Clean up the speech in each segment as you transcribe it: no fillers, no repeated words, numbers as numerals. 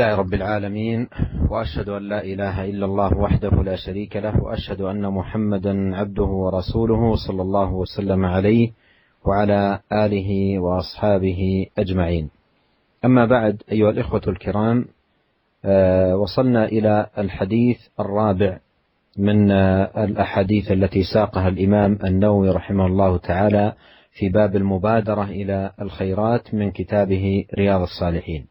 لله رب العالمين، وأشهد أن لا إله إلا الله وحده لا شريك له، وأشهد أن محمدا عبده ورسوله صلى الله وسلم عليه وعلى آله وأصحابه أجمعين. أما بعد، أيها الإخوة الكرام، وصلنا إلى الحديث الرابع من الأحاديث التي ساقها الإمام النووي رحمه الله تعالى في باب المبادرة إلى الخيرات من كتابه رياض الصالحين.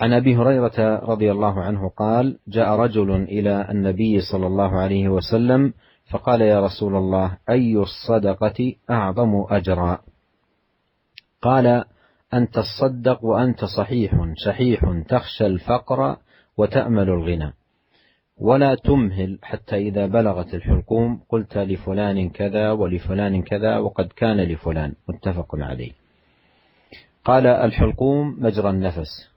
عن أبي هريرة رضي الله عنه قال: جاء رجل إلى النبي صلى الله عليه وسلم فقال: يا رسول الله، أي الصدقة أعظم أجرا؟ قال: أن تصدق وأنت صحيح شحيح تخشى الفقر وتأمل الغنى، ولا تمهل حتى إذا بلغت الحلقوم قلت لفلان كذا ولفلان كذا وقد كان لفلان. متفق عليه. قال: الحلقوم مجرى النفس،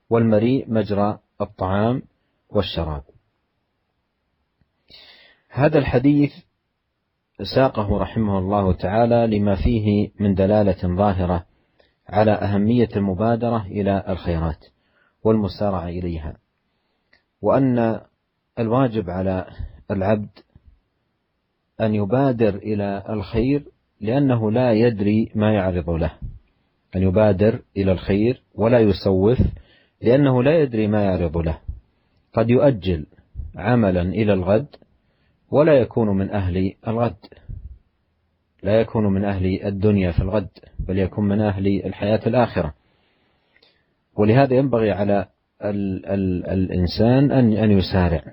والمريء مجرى الطعام والشراب. هذا الحديث ساقه رحمه الله تعالى لما فيه من دلالة ظاهرة على أهمية المبادرة إلى الخيرات والمسارعة إليها، وأن الواجب على العبد أن يبادر إلى الخير لأنه لا يدري ما يعرض له، أن يبادر إلى الخير ولا يسوف لأنه لا يدري ما يعرض له. قد يؤجل عملا إلى الغد ولا يكون من أهل الغد، لا يكون من أهل الدنيا في الغد، بل يكون من أهل الحياة الآخرة. ولهذا ينبغي على الإنسان أن يسارع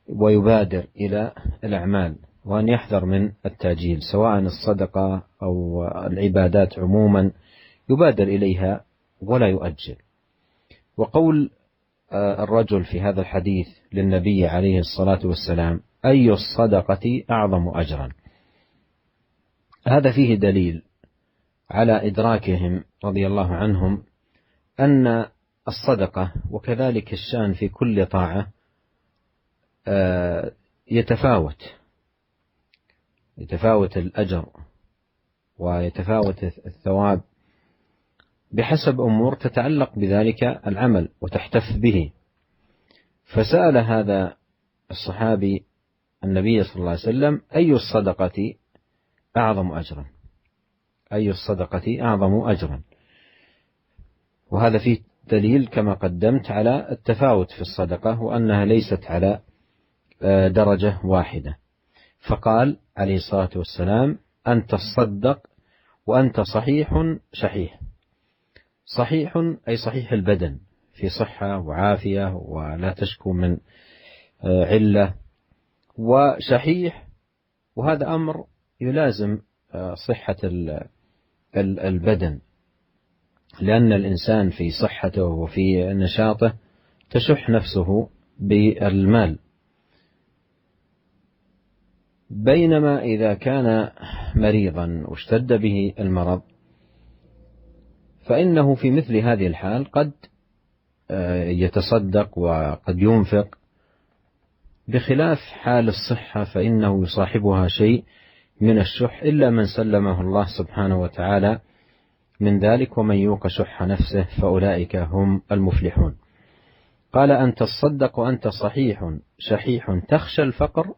ويبادر إلى الأعمال، وأن يحذر من التأجيل، سواء الصدقة أو العبادات عموما يبادر إليها ولا يؤجل. وقول الرجل في هذا الحديث للنبي عليه الصلاة والسلام: أي الصدقة أعظم أجرا؟ هذا فيه دليل على إدراكهم رضي الله عنهم أن الصدقة وكذلك الشأن في كل طاعة يتفاوت الأجر ويتفاوت الثواب بحسب أمور تتعلق بذلك العمل وتحتف به. فسأل هذا الصحابي النبي صلى الله عليه وسلم: أي الصدقة أعظم أجرا؟ أي الصدقة أعظم أجرا؟ وهذا فيه دليل كما قدمت على التفاوت في الصدقة، وأنها ليست على درجة واحدة. فقال عليه الصلاة والسلام: أن تصدق وأنت صحيح شحيح. صحيح أي صحيح البدن، في صحة وعافية ولا تشكو من علة، وشحيح وهذا أمر يلازم صحة البدن، لأن الإنسان في صحته وفي نشاطه تشح نفسه بالمال. بينما إذا كان مريضا واشتد به المرض فإنه في مثل هذه الحال قد يتصدق وقد ينفق، بخلاف حال الصحة فإنه يصاحبها شيء من الشح، إلا من سلمه الله سبحانه وتعالى من ذلك: ومن يوق شح نفسه فأولئك هم المفلحون. قال: أن تصدق وأنت صحيح شحيح تخشى الفقر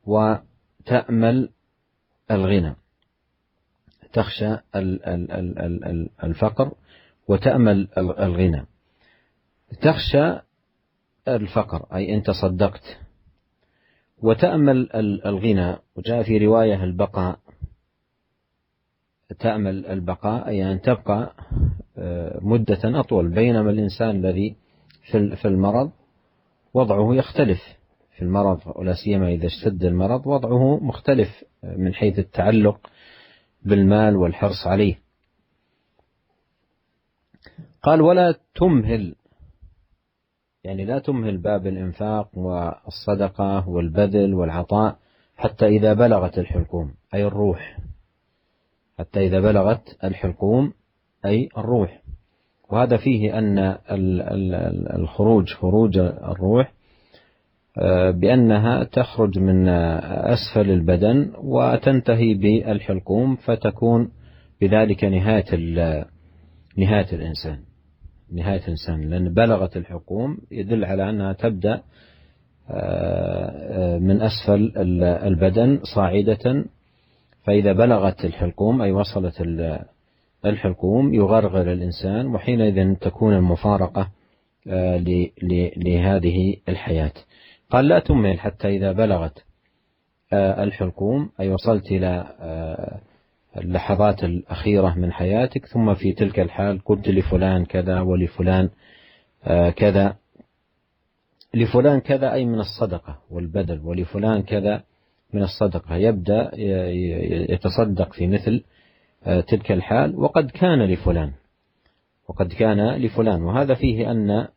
وتأمل الغنى. تخشى الفقر وتأمل الغنى. تخشى الفقر أي أنت صدقت، وتأمل الغنى، وجاء في رواية البقاء. تأمل البقاء أي أن تبقى مدة أطول، بينما الإنسان الذي في المرض وضعه يختلف في المرض، ولا سيما إذا اشتد المرض وضعه مختلف من حيث التعلق بالمال والحرص عليه. قال: ولا تمهل، يعني لا تمهل باب الإنفاق والصدقة والبذل والعطاء حتى إذا بلغت الحلقوم أي الروح، حتى إذا بلغت الحلقوم أي الروح. وهذا فيه أن خروج الروح بأنها تخرج من أسفل البدن وتنتهي بالحلقوم، فتكون بذلك نهاية الإنسان. نهاية الإنسان، لأن بلغت الحلقوم يدل على أنها تبدأ من أسفل البدن صاعدة، فإذا بلغت الحلقوم أي وصلت الحلقوم يغرغر الإنسان، وحينئذ تكون المفارقة لهذه الحياة. قال لا تمهل حتى إذا بلغت الحلقوم أي وصلت إلى اللحظات الأخيرة من حياتك، ثم في تلك الحال قلت لفلان كذا ولفلان كذا، لفلان كذا أي من الصدقة والبذل، ولفلان كذا من الصدقة، يبدأ يتصدق في مثل تلك الحال، وقد كان لفلان، وهذا فيه أن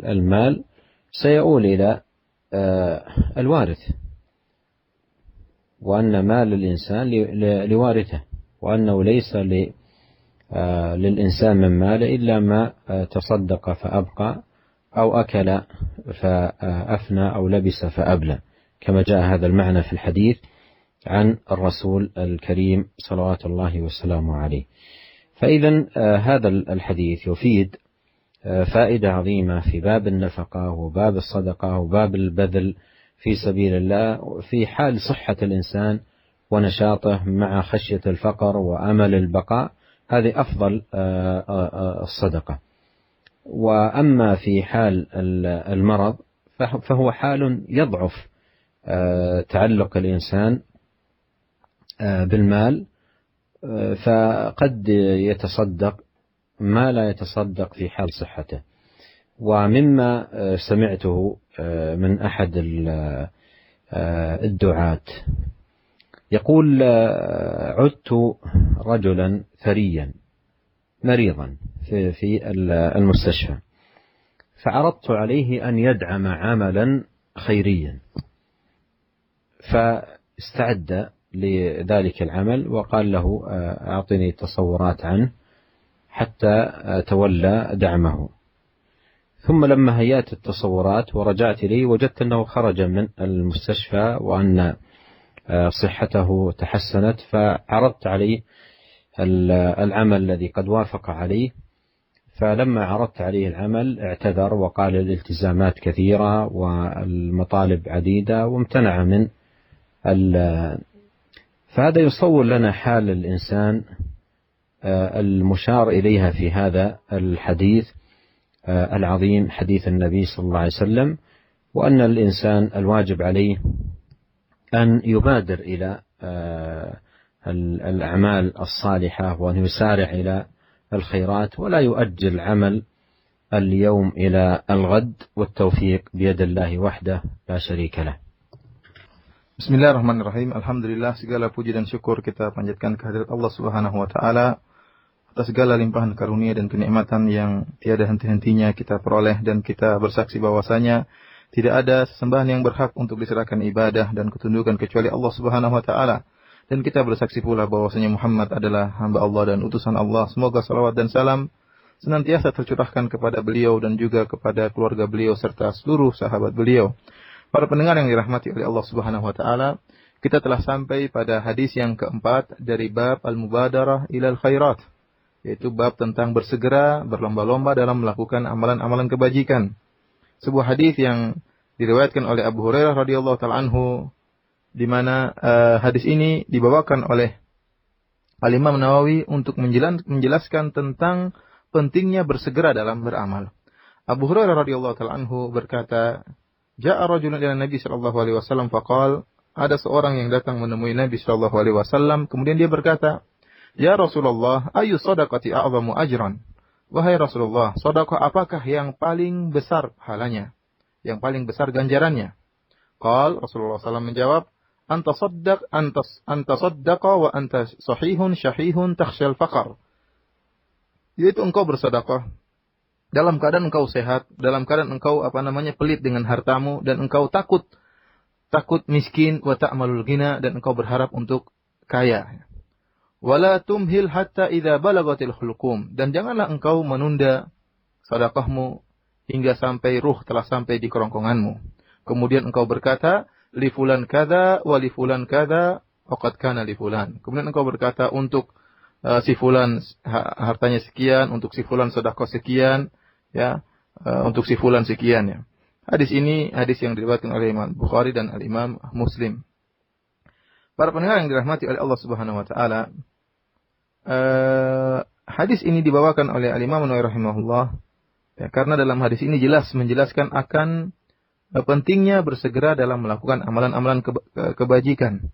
المال سيؤول إلى الوارث، وأن مال الإنسان لوارثه، وأنه ليس للإنسان من ماله إلا ما تصدق فأبقى، أو أكل فأفنى، أو لبس فأبلى، كما جاء هذا المعنى في الحديث عن الرسول الكريم صلوات الله وسلامه عليه. فإذا هذا الحديث يفيد فائدة عظيمة في باب النفقة وباب الصدقة وباب البذل في سبيل الله في حال صحة الإنسان ونشاطه مع خشية الفقر وأمل البقاء، هذه أفضل الصدقة. وأما في حال المرض فهو حال يضعف تعلق الإنسان بالمال، فقد يتصدق ما لا يتصدق في حال صحته. ومما سمعته من أحد الدعاة يقول: عدت رجلا ثريا مريضا في المستشفى، فعرضت عليه أن يدعم عملا خيريا، فاستعد لذلك العمل وقال له: أعطني تصورات عنه، حتى تولى دعمه. ثم لما هيأت التصورات ورجعت إليه وجدت أنه خرج من المستشفى وأن صحته تحسنت، فعرضت عليه العمل الذي قد وافق عليه. فلما عرضت عليه العمل اعتذر وقال: الالتزامات كثيرة والمطالب عديدة، وامتنع من فهذا يصور لنا حال الإنسان المشار إليها في هذا الحديث العظيم، حديث النبي صلى الله عليه وسلم، وأن الإنسان الواجب عليه أن يبادر إلى الأعمال الصالحة، وأن يسارع إلى الخيرات، ولا يؤجل عمل اليوم إلى الغد، والتوفيق بيد الله وحده لا شريك له. Bismillahirrahmanirrahim. Alhamdulillah, segala puji dan syukur kita panjatkan kehadirat Allah Subhanahu wa taala atas segala limpahan karunia dan kenikmatan yang tiada henti-hentinya kita peroleh, dan kita bersaksi bahwasanya tidak ada sesembahan yang berhak untuk diserahkan ibadah dan ketundukan kecuali Allah Subhanahu wa taala. Dan kita bersaksi pula bahwasanya Muhammad adalah hamba Allah dan utusan Allah. Semoga salawat dan salam senantiasa tercurahkan kepada beliau dan juga kepada keluarga beliau serta seluruh sahabat beliau. Para pendengar yang dirahmati oleh Allah Subhanahu wa taala, kita telah sampai pada hadis yang keempat dari bab al-mubadarah ilal khairat, yaitu bab tentang bersegera berlomba-lomba dalam melakukan amalan-amalan kebajikan. Sebuah hadis yang diriwayatkan oleh Abu Hurairah radhiyallahu taala anhu, di mana hadis ini dibawakan oleh Al-Imam Nawawi untuk menjelaskan tentang pentingnya bersegera dalam beramal. Abu Hurairah radhiyallahu taala anhu berkata, Ja'a rajulun ila Nabi sallallahu alaihi wasallam faqal, ada seorang yang datang menemui Nabi sallallahu alaihi wasallam, kemudian dia berkata, "Ya Rasulullah, ayu shadaqati a'zamu ajran?" Wahai Rasulullah, sedekah apakah yang paling besar pahalanya, yang paling besar ganjarannya? Qal, Rasulullah SAW menjawab, "Anta saddaqa wa anta sahihun syahihun takhshal faqar." Yaitu engkau bersedekah dalam keadaan engkau sehat, dalam keadaan engkau pelit dengan hartamu, dan engkau takut miskin, wa ta'malul ghina, dan engkau berharap untuk kaya. Wala tumhil hatta idza balagatil hulqum, dan janganlah engkau menunda sedekahmu hingga sampai ruh telah sampai di kerongkonganmu. Kemudian engkau berkata, li fulan kadza wa li fulan kadza faqad kana li fulan. Kemudian engkau berkata untuk si fulan hartanya sekian, untuk si fulan sedekah sekian, ya, untuk si fulan sekian ya. Hadis ini hadis yang diriwayatkan oleh Imam Bukhari dan Al-Imam Muslim. Para pendengar yang dirahmati oleh Allah Subhanahu wa taala, hadis ini dibawakan oleh Al-Imam Nawawi rahimahullah, ya, karena dalam hadis ini jelas menjelaskan akan pentingnya bersegera dalam melakukan amalan-amalan kebajikan.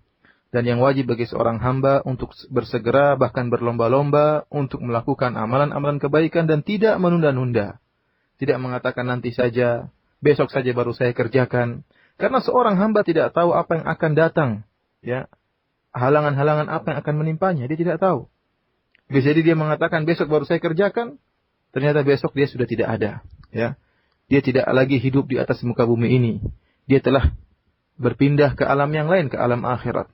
Dan yang wajib bagi seorang hamba untuk bersegera, bahkan berlomba-lomba untuk melakukan amalan-amalan kebaikan dan tidak menunda-nunda. Tidak mengatakan nanti saja, besok saja baru saya kerjakan. Karena seorang hamba tidak tahu apa yang akan datang. Ya, halangan-halangan apa yang akan menimpanya, dia tidak tahu. Bisa jadi dia mengatakan besok baru saya kerjakan, ternyata besok dia sudah tidak ada. Ya. Dia tidak lagi hidup di atas muka bumi ini. Dia telah berpindah ke alam yang lain, ke alam akhirat.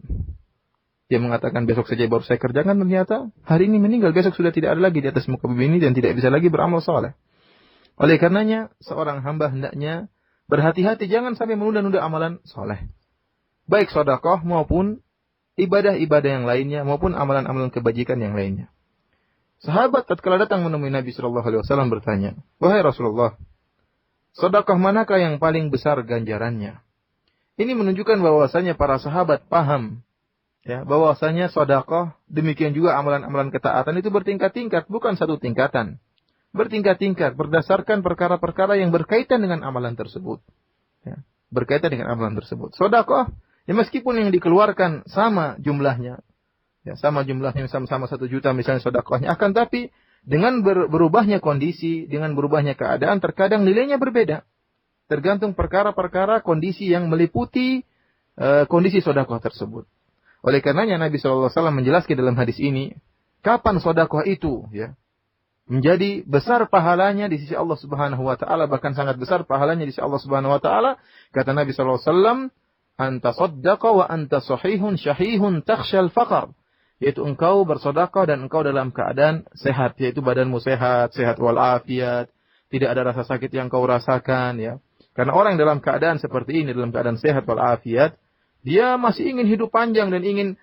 Dia mengatakan besok saja baru saya kerjakan, ternyata hari ini meninggal, besok sudah tidak ada lagi di atas muka bumi ini dan tidak bisa lagi beramal saleh. Oleh karenanya, seorang hamba hendaknya berhati-hati, jangan sampai menunda-nunda amalan saleh. Baik sedekah maupun ibadah-ibadah yang lainnya, maupun amalan-amalan kebajikan yang lainnya. Sahabat tatkala datang menemui Nabi SAW bertanya, "Wahai Rasulullah, sedekah manakah yang paling besar ganjarannya?" Ini menunjukkan bahwasanya para sahabat paham, ya, bahwasanya sedekah demikian juga amalan-amalan ketaatan itu bertingkat-tingkat, bukan satu tingkatan. Bertingkat-tingkat berdasarkan perkara-perkara yang berkaitan dengan amalan tersebut. Ya, berkaitan dengan amalan tersebut. Sedekah, ya meskipun yang dikeluarkan sama jumlahnya, ya sama jumlahnya, sama-sama 1 juta misalnya sedekahnya, akan tapi dengan berubahnya kondisi, dengan berubahnya keadaan, terkadang nilainya berbeda. Tergantung perkara-perkara kondisi yang meliputi kondisi sedekah tersebut. Oleh karenanya Nabi SAW menjelaskan dalam hadis ini, kapan sedekah itu, ya, menjadi besar pahalanya di sisi Allah Subhanahu wa taala, bahkan sangat besar pahalanya di sisi Allah Subhanahu wa taala. Kata Nabi SAW, "Anta saddaqa wa anta sahihun syahihun takhshal faqr." Yaitu engkau bersedekah dan engkau dalam keadaan sehat, yaitu badanmu sehat, sehat walafiat, tidak ada rasa sakit yang kau rasakan, ya. Karena orang dalam keadaan seperti ini, dalam keadaan sehat walafiat, dia masih ingin hidup panjang dan ingin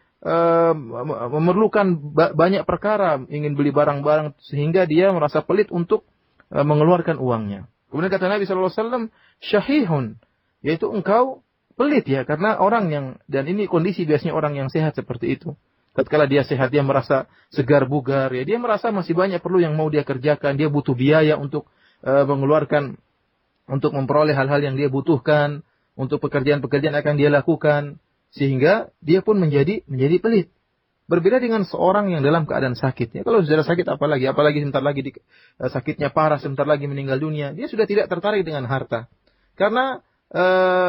memerlukan banyak perkara, ingin beli barang-barang sehingga dia merasa pelit untuk mengeluarkan uangnya. Kemudian kata Nabi SAW, syahihun, yaitu engkau pelit, ya, karena orang yang, dan ini kondisi biasanya orang yang sehat seperti itu. Tatkala dia sehat, dia merasa segar bugar, ya, dia merasa masih banyak perlu yang mau dia kerjakan, dia butuh biaya untuk mengeluarkan, untuk memperoleh hal-hal yang dia butuhkan, untuk pekerjaan-pekerjaan akan dia lakukan, sehingga dia pun menjadi pelit. Berbeda dengan seorang yang dalam keadaan sakit. Ya, kalau sudah sakit apalagi sebentar lagi sakitnya parah, sebentar lagi meninggal dunia, dia sudah tidak tertarik dengan harta. Karena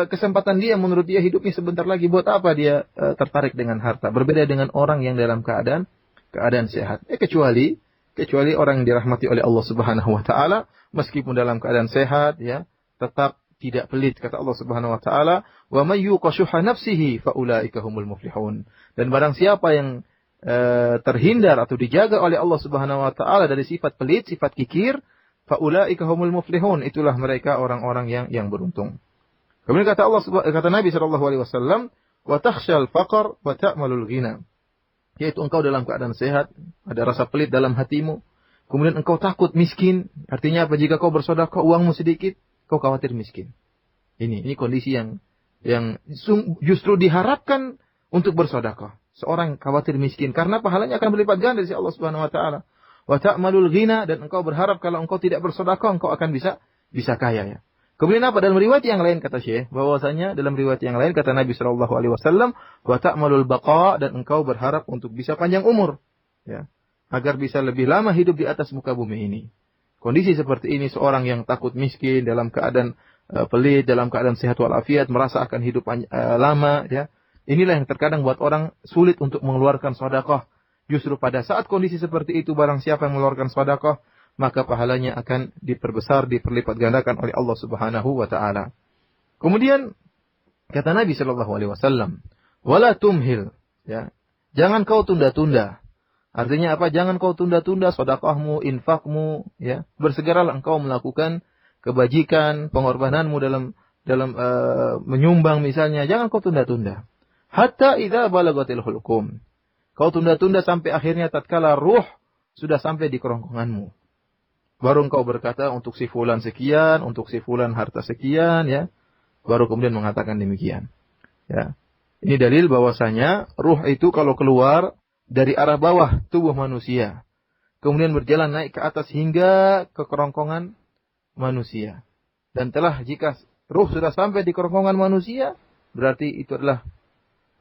kesempatan dia, menurut dia hidupnya sebentar lagi, buat apa dia tertarik dengan harta. Berbeda dengan orang yang dalam keadaan sehat. Kecuali orang yang dirahmati oleh Allah Subhanahu wa taala, meskipun dalam keadaan sehat, ya, tetap tidak pelit. Kata Allah Subhanahu wa taala, "Wa may yuqa shuhha nafsihi fa ulaika humul muflihun." Dan barang siapa yang terhindar atau dijaga oleh Allah Subhanahu wa taala dari sifat pelit, sifat kikir, fa ulaika humul muflihun, itulah mereka orang-orang yang beruntung. Kemudian kata Nabi sallallahu alaihi wasallam, "Wa takhshal faqr wa ta'malul ghina." Yaitu engkau dalam keadaan sehat, ada rasa pelit dalam hatimu, kemudian engkau takut miskin. Artinya apa? Jika kau bersedekah uangmu sedikit, kau khawatir miskin. Ini kondisi yang justru diharapkan untuk bersedekah. Seorang khawatir miskin karena pahalanya akan berlipat ganda dari Allah Subhanahu wa taala. Wa ta'malul ghina, dan engkau berharap kalau engkau tidak bersedekah engkau akan bisa kaya, ya. Kemudian apa? Dalam riwayat yang lain kata Syekh, bahwasanya dalam riwayat yang lain kata Nabi sallallahu alaihi wasallam, wa ta'malul baqa, dan engkau berharap untuk bisa panjang umur, ya, agar bisa lebih lama hidup di atas muka bumi ini. Kondisi seperti ini, seorang yang takut miskin, dalam keadaan pelit, dalam keadaan sehat walafiat, merasa akan hidup lama, ya. Inilah yang terkadang buat orang sulit untuk mengeluarkan sedekah. Justru pada saat kondisi seperti itu, barang siapa yang mengeluarkan sedekah, maka pahalanya akan diperbesar, diperlipat gandakan oleh Allah Subhanahu wa taala. Kemudian kata Nabi sallallahu alaihi wasallam, "Wala tumhil," ya. Jangan kau tunda-tunda. Artinya apa? Jangan kau tunda-tunda sedekahmu, infakmu, ya. Bersegeralah engkau melakukan kebajikan, pengorbananmu dalam menyumbang misalnya, jangan kau tunda-tunda. Hatta idza balagatil hulqum. Kau tunda-tunda sampai akhirnya tatkala ruh sudah sampai di kerongkonganmu. Baru engkau berkata untuk si fulan sekian, untuk si fulan harta sekian, ya. Baru kemudian mengatakan demikian. Ya. Ini dalil bahwasanya ruh itu kalau keluar dari arah bawah tubuh manusia, kemudian berjalan naik ke atas hingga ke kerongkongan manusia. Dan jika ruh sudah sampai di kerongkongan manusia, berarti itu adalah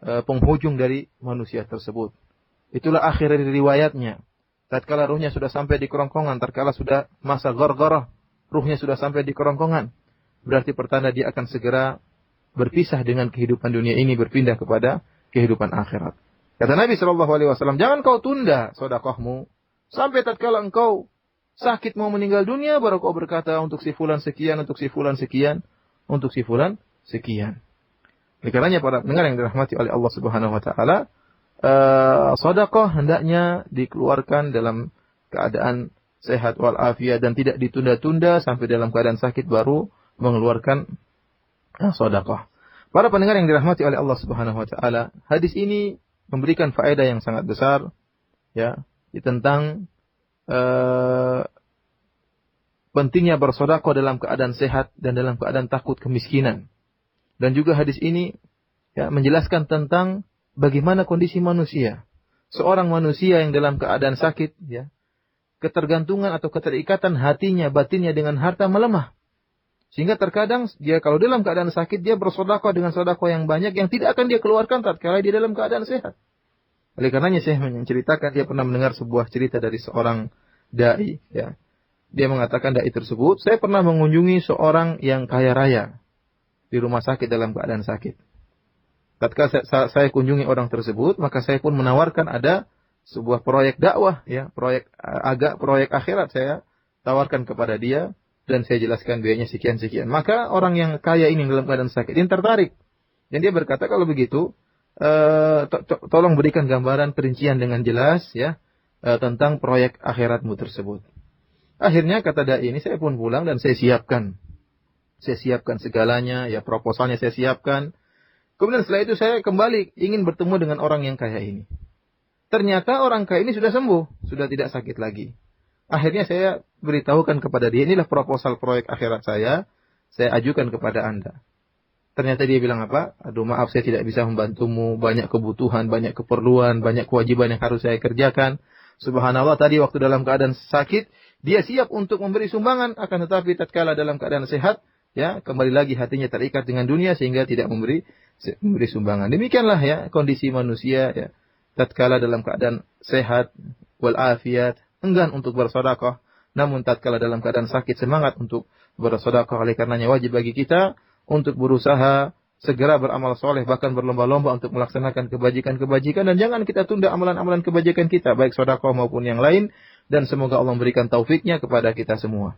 penghujung dari manusia tersebut. Itulah akhir dari riwayatnya. Tatkala ruhnya sudah sampai di kerongkongan, tatkala sudah masa ghargharah, ruhnya sudah sampai di kerongkongan, berarti pertanda dia akan segera berpisah dengan kehidupan dunia ini, berpindah kepada kehidupan akhirat. Kata Nabi SAW, jangan kau tunda sedekahmu sampai tatkala engkau sakit mau meninggal dunia, baru kau berkata untuk si fulan sekian, untuk si fulan sekian, untuk si fulan sekian. Oleh karenanya para pendengar yang dirahmati oleh Allah Subhanahu wa taala, sedekah hendaknya dikeluarkan dalam keadaan sehat wal afiat dan tidak ditunda-tunda sampai dalam keadaan sakit baru mengeluarkan sedekah. Para pendengar yang dirahmati oleh Allah Subhanahu wa taala, hadis ini memberikan faedah yang sangat besar ya tentang pentingnya bersedekah dalam keadaan sehat dan dalam keadaan takut kemiskinan. Dan juga hadis ini ya menjelaskan tentang bagaimana kondisi manusia. Seorang manusia yang dalam keadaan sakit ya, ketergantungan atau keterikatan hatinya, batinnya dengan harta melemah. Sehingga terkadang dia kalau dalam keadaan sakit dia bersedekah dengan sedekah yang banyak yang tidak akan dia keluarkan tatkala dia dalam keadaan sehat. Oleh karenanya saya menceritakan dia pernah mendengar sebuah cerita dari seorang dai ya. Dia mengatakan dai tersebut, saya pernah mengunjungi seorang yang kaya raya di rumah sakit dalam keadaan sakit. Tatkala saya kunjungi orang tersebut, maka saya pun menawarkan ada sebuah proyek dakwah ya, proyek akhirat saya tawarkan kepada dia dan saya jelaskan biayanya sekian-sekian. Maka orang yang kaya ini dalam keadaan sakit ini tertarik. Dan dia berkata kalau begitu tolong berikan gambaran perincian dengan jelas ya tentang proyek akhiratmu tersebut. Akhirnya kata dai ini saya pun pulang dan saya siapkan segalanya, ya proposalnya saya siapkan. Kemudian setelah itu saya kembali ingin bertemu dengan orang yang kaya ini. Ternyata orang kaya ini sudah sembuh, sudah tidak sakit lagi. Akhirnya saya beritahukan kepada dia, inilah proposal proyek akhirat saya ajukan kepada Anda. Ternyata dia bilang apa? Aduh maaf saya tidak bisa membantumu, banyak kebutuhan, banyak keperluan, banyak kewajiban yang harus saya kerjakan. Subhanallah tadi waktu dalam keadaan sakit, dia siap untuk memberi sumbangan, akan tetapi tatkala dalam keadaan sehat, ya kembali lagi hatinya terikat dengan dunia sehingga tidak memberi sumbangan. Demikianlah ya kondisi manusia ya. Tatkala dalam keadaan sehat wal afiat enggan untuk bersedekah, namun tatkala dalam keadaan sakit semangat untuk bersedekah. Oleh karenanya wajib bagi kita untuk berusaha segera beramal soleh, bahkan berlomba-lomba untuk melaksanakan kebajikan-kebajikan, dan jangan kita tunda amalan-amalan kebajikan kita baik sedekah maupun yang lain, dan semoga Allah memberikan taufiknya kepada kita semua.